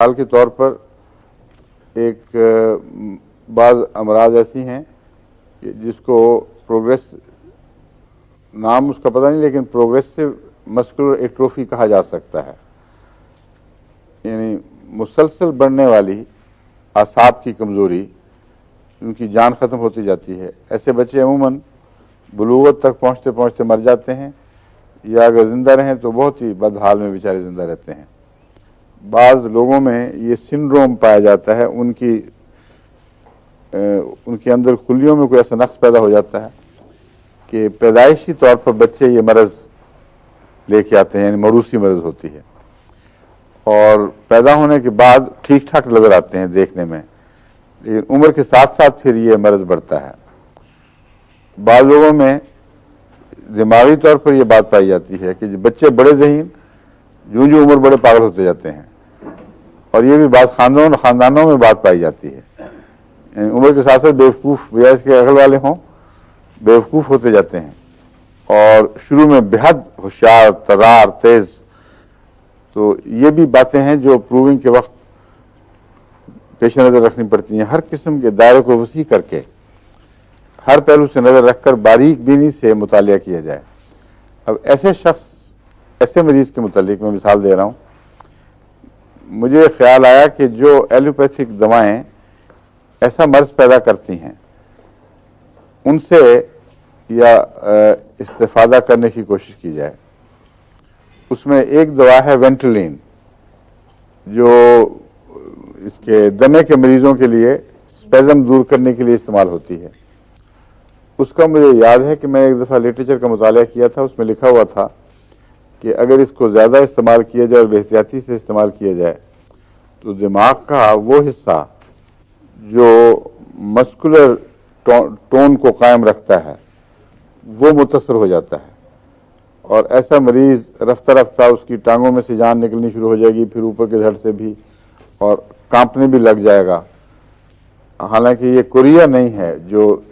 मिसाल के तौर पर बाज़ अमराज ऐसी हैं कि जिसको प्रोग्रेस नाम उसका पता नहीं, लेकिन प्रोग्रेसिव मस्कुलर एट्रोफी कहा जा सकता है, यानी मुसलसल बढ़ने वाली आसाब की कमज़ोरी, उनकी जान ख़त्म होती जाती है। ऐसे बच्चे अमूमन बुलूगत तक पहुँचते पहुँचते मर जाते हैं, या अगर ज़िंदा रहें तो बहुत ही बदहाल में बेचारे ज़िंदा रहते हैं। बाज़ लोगों में ये सिंड्रोम पाया जाता है, उनके अंदर खुलियों में कोई ऐसा नक्स पैदा हो जाता है कि पैदाइशी तौर पर बच्चे ये मरज़ लेके आते हैं, यानी मरूसी मरज़ होती है, और पैदा होने के बाद ठीक ठाक नज़र आते हैं देखने में, लेकिन उम्र के साथ साथ फिर ये मरज़ बढ़ता है। बाज़ लोगों में दिमागी तौर पर यह बात पाई जाती है कि बच्चे बड़े ज़हीन, यूं यूं उम्र बड़े पागल होते जाते हैं, और ये भी बात खानदानों में बात पाई जाती है। उम्र के साथ साथ बेवकूफ़, बजाय इसके अगल वाले हों, बेवकूफ़ होते जाते हैं, और शुरू में बेहद होशियार, तरार, तेज़। तो ये भी बातें हैं जो प्रूविंग के वक्त पेश नज़र रखनी पड़ती हैं। हर किस्म के दायरे को वसी करके, हर पहलू से नज़र रखकर बारीक बीनी से मुतालिया किया जाए। अब ऐसे शख्स, ऐसे मरीज़ के मुतालिक मैं मिसाल दे रहा हूँ। मुझे ख्याल आया कि जो एलोपैथिक दवाएं ऐसा मर्ज पैदा करती हैं, उनसे या इस्तेफादा करने की कोशिश की जाए। उसमें एक दवा है वेंटलिन, जो इसके दमे के मरीजों के लिए स्पेज़म दूर करने के लिए इस्तेमाल होती है। उसका मुझे याद है कि मैंने एक दफ़ा लिटरेचर का मुताला किया था, उसमें लिखा हुआ था कि अगर इसको ज़्यादा इस्तेमाल किया जाए और बेहतियाती से इस्तेमाल किया जाए तो दिमाग का वो हिस्सा जो मस्कुलर टोन को कायम रखता है वो मुतासर हो जाता है, और ऐसा मरीज़ रफ्ता रफ्ता उसकी टांगों में से जान निकलनी शुरू हो जाएगी, फिर ऊपर के धड़ से भी, और कांपने भी लग जाएगा। हालांकि ये कोरिया नहीं है, जो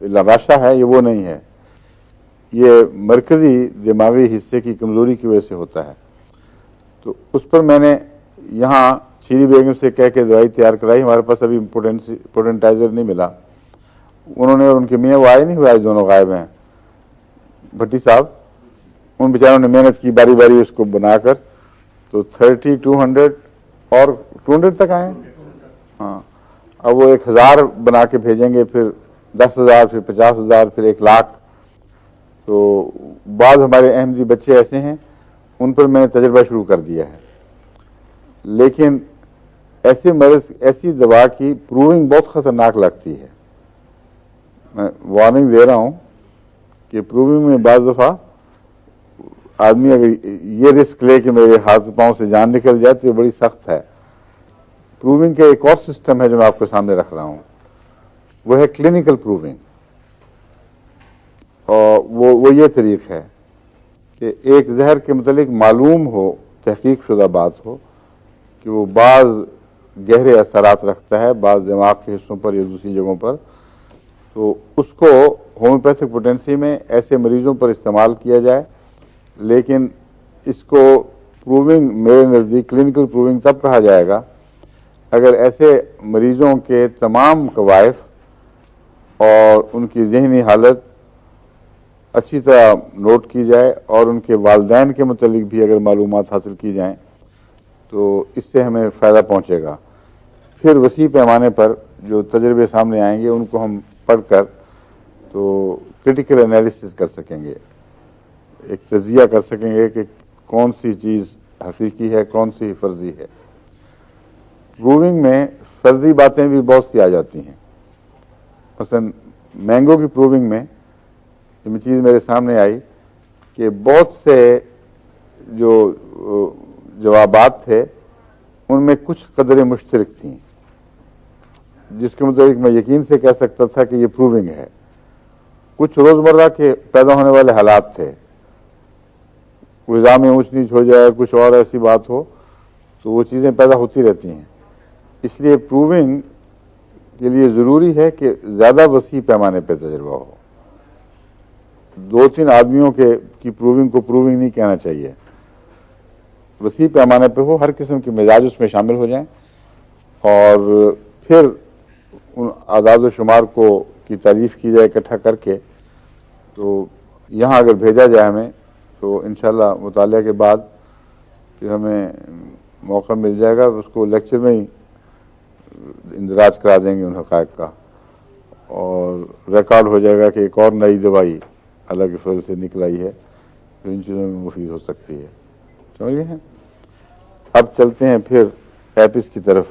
लबाशा है ये वो नहीं है, ये मरकज़ी दिमागी हिस्से की कमज़ोरी की वजह से होता है। तो उस पर मैंने यहाँ शीरी बेगम से कह के दवाई तैयार कराई। हमारे पास अभी पोटेंटाइजर नहीं मिला, उन्होंने और उनके मियाँ वो आए नहीं हुए, आज दोनों गायब हैं, भट्टी साहब। उन बेचारों ने मेहनत की बारी बारी उसको बनाकर, तो 30, 200 और 200 तक आए। हाँ, अब वो 1000 बना के भेजेंगे, फिर 10,000, फिर 50,000, फिर 1,00,000। तो बाद हमारे अहमदी बच्चे ऐसे हैं, उन पर मैंने तजर्बा शुरू कर दिया है। लेकिन ऐसे मर्ज, ऐसी दवा की प्रूविंग बहुत ख़तरनाक लगती है। मैं वार्निंग दे रहा हूँ कि प्रूविंग में बाज़ दफ़ा आदमी अगर ये रिस्क ले कि मेरे हाथ पाँव से जान निकल जाए तो ये बड़ी सख्त है। प्रूविंग का एक और सिस्टम है जो मैं आपके सामने रख रहा हूँ, वो है क्लिनिकल प्रूविंग। और वो ये तरीक़ है कि एक जहर के मुतालिक मालूम हो, तहकीक शुदा बात हो कि वो बाज़ गहरे असरात रखता है बाज़ दिमाग के हिस्सों पर या दूसरी जगहों पर, तो उसको होम्योपैथिक पोटेंसी में ऐसे मरीजों पर इस्तेमाल किया जाए। लेकिन इसको प्रूविंग, मेरे नज़दीक क्लिनिकल प्रूविंग तब कहा जाएगा अगर ऐसे मरीजों के तमाम कवायफ और उनकी ज़हनी हालत अच्छी तरह नोट की जाए, और उनके वालिदैन के मुतालिक भी अगर मालूमात हासिल की जाएँ तो इससे हमें फ़ायदा पहुँचेगा। फिर वसी पैमाने पर जो तजर्बे सामने आएंगे उनको हम पढ़कर तो क्रिटिकल एनालिसिस कर सकेंगे, एक तजिया कर सकेंगे कि कौन सी चीज़ हकीकी है, कौन सी फर्जी है। प्रूविंग में फर्जी बातें भी बहुत सी आ जाती हैं। मसलन मैंगो की प्रूविंग में ये चीज़ मेरे सामने आई कि बहुत से जो जवाबात थे उनमें कुछ कदरें मुश्तरक थीं, जिसके मुताबिक मैं यकीन से कह सकता था कि ये प्रूविंग है। कुछ रोज़मर्रा के पैदा होने वाले हालात थे, ग़िज़ा में ऊँच नीच हो जाए, कुछ और ऐसी बात हो, तो वो चीज़ें पैदा होती रहती हैं। इसलिए प्रूविंग के लिए ज़रूरी है कि ज़्यादा वसी पैमाने पर तजर्बा हो। 2-3 आदमियों की प्रूविंग को प्रूविंग नहीं कहना चाहिए। वसी पैमाने पे हो, हर किस्म के मिजाज उसमें शामिल हो जाएं और फिर उन आदाद शुमार को की तारीफ की जाए इकट्ठा करके। तो यहाँ अगर भेजा जाए हमें तो इंशाल्लाह मुतालिया के बाद फिर हमें मौका मिल जाएगा, उसको लेक्चर में ही इंदराज करा देंगे उन हक़ाइक़ का, और रिकॉर्ड हो जाएगा कि एक और नई दवाई अल्लाह के फजल से निकल आई है जो इन चीज़ों में मुफीद हो सकती है। समझ गए हैं? अब चलते हैं फिर हैपिस की तरफ।